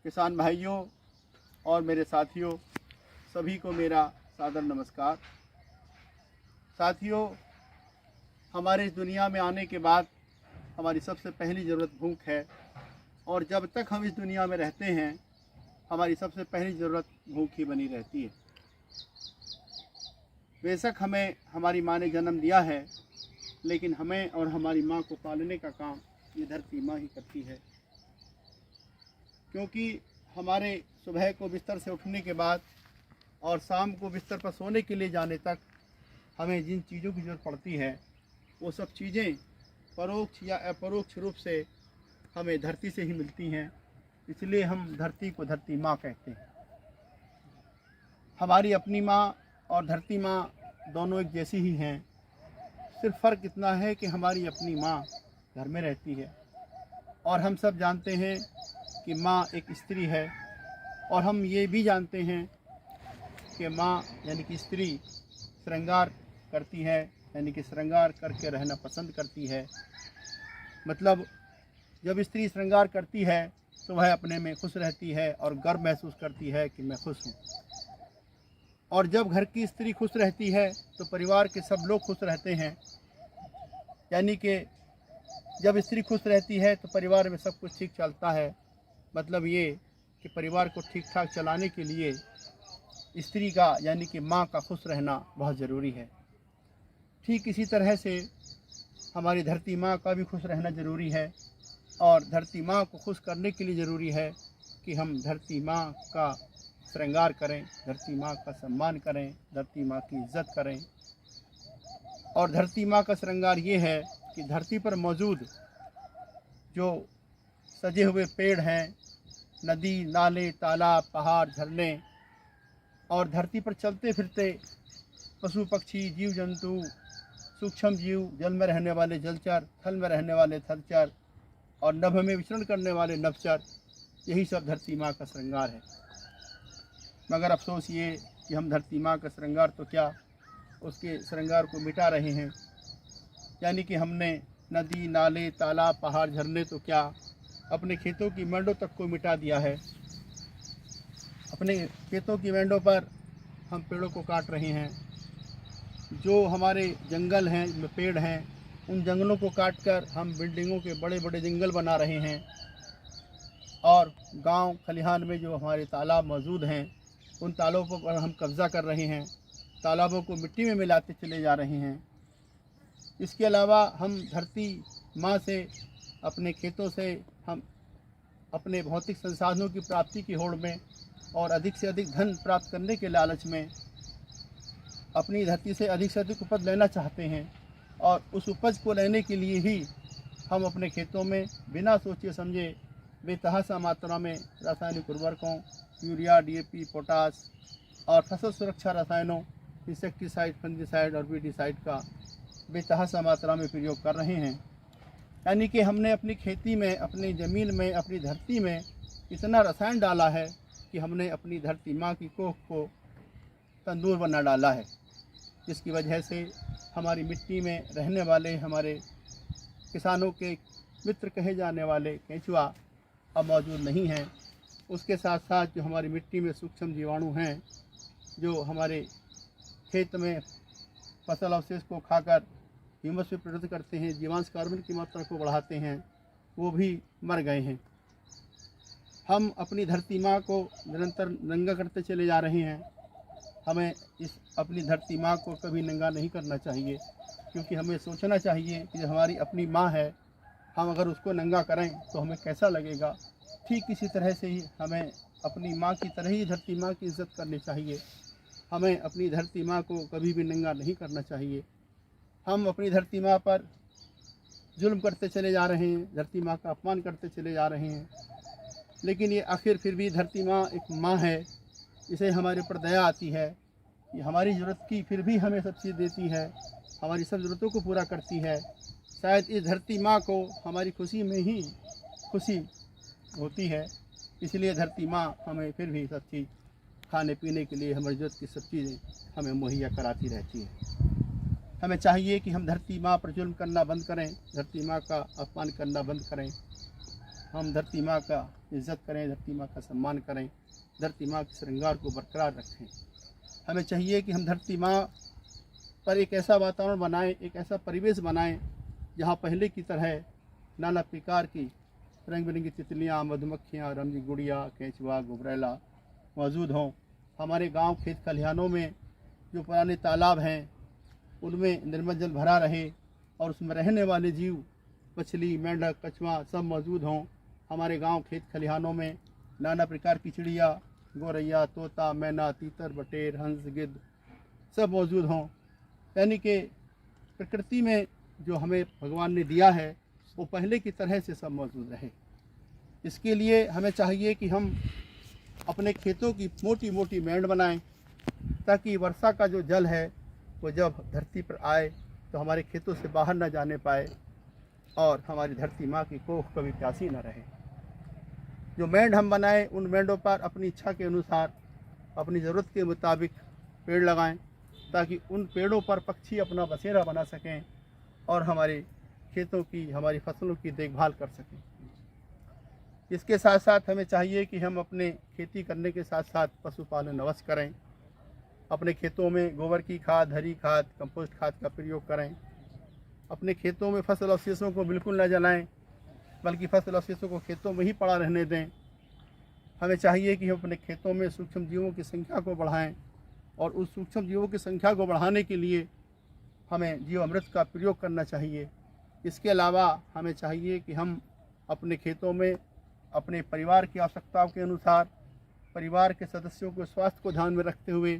किसान भाइयों और मेरे साथियों, सभी को मेरा सादर नमस्कार। साथियों, हमारे इस दुनिया में आने के बाद हमारी सबसे पहली ज़रूरत भूख है, और जब तक हम इस दुनिया में रहते हैं हमारी सबसे पहली ज़रूरत भूख ही बनी रहती है। बेशक हमें हमारी माँ ने जन्म दिया है, लेकिन हमें और हमारी माँ को पालने का काम ये धरती माँ ही करती है। क्योंकि हमारे सुबह को बिस्तर से उठने के बाद और शाम को बिस्तर पर सोने के लिए जाने तक हमें जिन चीज़ों की ज़रूरत पड़ती है वो सब चीज़ें परोक्ष या अपरोक्ष रूप से हमें धरती से ही मिलती हैं। इसलिए हम धरती को धरती माँ कहते हैं। हमारी अपनी माँ और धरती माँ दोनों एक जैसी ही हैं। सिर्फ फ़र्क इतना है कि हमारी अपनी माँ घर में रहती है, और हम सब जानते हैं कि माँ एक स्त्री है, और हम ये भी जानते हैं कि माँ यानी कि स्त्री श्रृंगार करती है, यानी कि श्रृंगार करके रहना पसंद करती है। मतलब जब स्त्री श्रृंगार करती है तो वह अपने में खुश रहती है और गर्व महसूस करती है कि मैं खुश हूँ। और जब घर की स्त्री खुश रहती है तो परिवार के सब लोग खुश रहते हैं। यानी कि जब स्त्री खुश रहती है तो परिवार में सब कुछ ठीक चलता है। मतलब ये कि परिवार को ठीक ठाक चलाने के लिए स्त्री का यानी कि माँ का खुश रहना बहुत ज़रूरी है। ठीक इसी तरह से हमारी धरती माँ का भी खुश रहना ज़रूरी है, और धरती माँ को खुश करने के लिए ज़रूरी है कि हम धरती माँ का श्रृंगार करें, धरती माँ का सम्मान करें, धरती माँ की इज़्ज़त करें। और धरती माँ का श्रृंगार ये है कि धरती पर मौजूद जो सजे हुए पेड़ हैं, नदी, नाले, तालाब, पहाड़, झरने, और धरती पर चलते फिरते पशु पक्षी, जीव जंतु, सूक्ष्म जीव, जल में रहने वाले जलचर, थल में रहने वाले थलचर, और नभ में विचरण करने वाले नभचर, यही सब धरती माँ का श्रृंगार है। मगर अफसोस ये कि हम धरती माँ का श्रृंगार तो क्या, उसके श्रृंगार को मिटा रहे हैं। यानी कि हमने नदी, नाले, तालाब, पहाड़, झरने तो क्या, अपने खेतों की मेंढों तक को मिटा दिया है। अपने खेतों की मेंढों पर हम पेड़ों को काट रहे हैं। जो हमारे जंगल हैं, जिनमें पेड़ हैं, उन जंगलों को काटकर हम बिल्डिंगों के बड़े बड़े जंगल बना रहे हैं। और गांव खलिहान में जो हमारे तालाब मौजूद हैं, उन तालाबों पर हम कब्ज़ा कर रहे हैं, तालाबों को मिट्टी में मिलाते चले जा रहे हैं। इसके अलावा हम धरती माँ से, अपने खेतों से हम अपने भौतिक संसाधनों की प्राप्ति की होड़ में और अधिक से अधिक धन प्राप्त करने के लालच में अपनी धरती से अधिक उपज लेना चाहते हैं। और उस उपज को लेने के लिए ही हम अपने खेतों में बिना सोचे समझे बेतहाशा मात्रा में रासायनिक उर्वरकों, यूरिया, डीएपी, पोटास और फसल सुरक्षा रसायनों, इंसेक्टिसाइड, फंगिसाइड और वीडिसाइड का बेतहाशा मात्रा में प्रयोग कर रहे हैं। यानी कि हमने अपनी खेती में, अपनी ज़मीन में, अपनी धरती में इतना रसायन डाला है कि हमने अपनी धरती माँ की कोख को तंदूर बना डाला है, जिसकी वजह से हमारी मिट्टी में रहने वाले, हमारे किसानों के मित्र कहे जाने वाले केंचुआ अब मौजूद नहीं हैं। उसके साथ साथ जो हमारी मिट्टी में सूक्ष्म जीवाणु हैं, जो हमारे खेत में फसल अवशेष को खाकर ह्यूमस में परिणत करते हैं, जीवांश कार्बन की मात्रा को बढ़ाते हैं, वो भी मर गए हैं। हम अपनी धरती माँ को निरंतर नंगा करते चले जा रहे हैं। हमें इस अपनी धरती माँ को कभी नंगा नहीं करना चाहिए, क्योंकि हमें सोचना चाहिए कि जो हमारी अपनी माँ है, हम अगर उसको नंगा करें तो हमें कैसा लगेगा। ठीक इसी तरह से ही हमें अपनी माँ की तरह ही धरती माँ की इज़्ज़त करनी चाहिए। हमें अपनी धरती माँ को कभी भी नंगा नहीं करना चाहिए। हम अपनी धरती माँ पर जुल्म करते चले जा रहे हैं, धरती माँ का अपमान करते चले जा रहे हैं, लेकिन ये आखिर फिर भी धरती माँ एक माँ है। इसे हमारे ऊपर दया आती है, ये हमारी ज़रूरत की फिर भी हमें सब चीज़ देती है, हमारी सब ज़रूरतों को पूरा करती है। शायद इस धरती माँ को हमारी खुशी में ही खुशी होती है, इसलिए धरती माँ हमें फिर भी सब चीज़, खाने पीने के लिए हमारी ज़रूरत की सब चीज़ें हमें मुहैया कराती रहती है। हमें चाहिए कि हम धरती माँ पर जुल्म करना बंद करें, धरती माँ का अपमान करना बंद करें। हम धरती माँ का इज़्ज़त करें, धरती माँ का सम्मान करें, धरती माँ के श्रृंगार को बरकरार रखें। हमें चाहिए कि हम धरती माँ पर एक ऐसा वातावरण बनाएं, एक ऐसा परिवेश बनाएं जहाँ पहले की तरह नाना प्रकार की रंग बिरंगी तितलियाँ, मधुमक्खियाँ, रमजी गुड़िया, केंचुआ, गुबरैला मौजूद हों। हमारे गांव खेत खलिहानों में जो पुराने तालाब हैं उनमें निर्मल जल भरा रहे और उसमें रहने वाले जीव, मछली, मेंढक, कछुआ सब मौजूद हों। हमारे गांव खेत खलिहानों में नाना प्रकार की चिड़िया, गौरैया, तोता, मैना, तीतर, बटेर, हंस, गिद्ध सब मौजूद हों। यानी कि प्रकृति में जो हमें भगवान ने दिया है वो पहले की तरह से सब मौजूद रहे। इसके लिए हमें चाहिए कि हम अपने खेतों की मोटी मोटी मेंढ बनाएं ताकि वर्षा का जो जल है वो जब धरती पर आए तो हमारे खेतों से बाहर न जाने पाए और हमारी धरती माँ की कोख कभी प्यासी न रहे। जो मेंढ हम बनाएं उन मेंढों पर अपनी इच्छा के अनुसार, अपनी ज़रूरत के मुताबिक पेड़ लगाएं ताकि उन पेड़ों पर पक्षी अपना बसेरा बना सकें और हमारे खेतों की, हमारी फसलों की देखभाल कर सकें। इसके साथ साथ हमें चाहिए कि हम अपने खेती करने के साथ साथ पशुपालन अवश्य करें। अपने खेतों में गोबर की खाद, हरी खाद, कंपोस्ट खाद का प्रयोग करें। अपने खेतों में फसल अवशेषों को बिल्कुल न जलाएं, बल्कि फसल अवशेषों को खेतों में ही पड़ा रहने दें। हमें चाहिए कि हम अपने खेतों में सूक्ष्म जीवों की संख्या को बढ़ाएं और उस सूक्ष्म जीवों की संख्या को बढ़ाने के लिए हमें जीवामृत का प्रयोग करना चाहिए। इसके अलावा हमें चाहिए कि हम अपने खेतों में अपने परिवार की आवश्यकताओं के अनुसार, परिवार के सदस्यों के स्वास्थ्य को ध्यान में रखते हुए,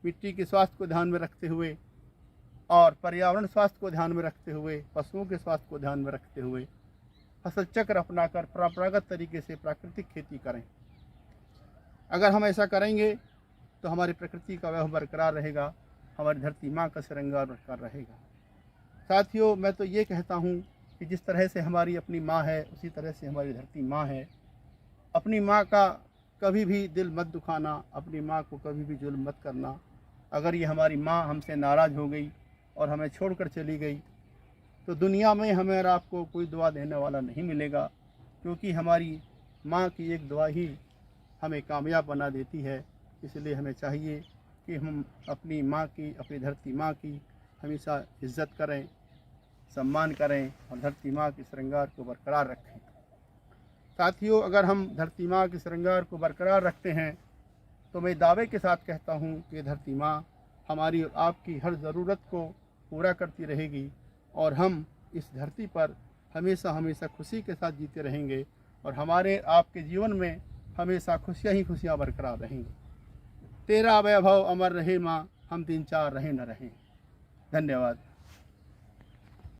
मिट्टी के स्वास्थ्य को ध्यान में रखते हुए और पर्यावरण स्वास्थ्य को ध्यान में रखते हुए, पशुओं के स्वास्थ्य को ध्यान में रखते हुए फसल चक्र अपनाकर परंपरागत तरीके से प्राकृतिक खेती करें। अगर हम ऐसा करेंगे तो हमारी प्रकृति का वह बरकरार रहेगा, हमारी धरती माँ का श्रृंगार बरकरार रहेगा। साथियों, मैं तो ये कहता हूँ कि जिस तरह से हमारी अपनी माँ है उसी तरह से हमारी धरती माँ है। अपनी माँ का कभी भी दिल मत दुखाना, अपनी माँ को कभी भी जुल्म मत करना। अगर ये हमारी माँ हमसे नाराज़ हो गई और हमें छोड़कर चली गई तो दुनिया में हमें और आपको कोई दुआ देने वाला नहीं मिलेगा, क्योंकि हमारी माँ की एक दुआ ही हमें कामयाब बना देती है। इसलिए हमें चाहिए कि हम अपनी माँ की, अपनी धरती माँ की हमेशा इज़्ज़त करें, सम्मान करें और धरती माँ के श्रृंगार को बरकरार रखें। साथियों, अगर हम धरती माँ के श्रृंगार को बरकरार रखते हैं तो मैं दावे के साथ कहता हूँ कि धरती माँ हमारी और आपकी हर ज़रूरत को पूरा करती रहेगी और हम इस धरती पर हमेशा हमेशा खुशी के साथ जीते रहेंगे और हमारे आपके जीवन में हमेशा खुशियाँ ही खुशियाँ बरकरार रहेंगी। तेरा वैभव अमर रहे माँ, हम 3 4 रहें न रहें। धन्यवाद।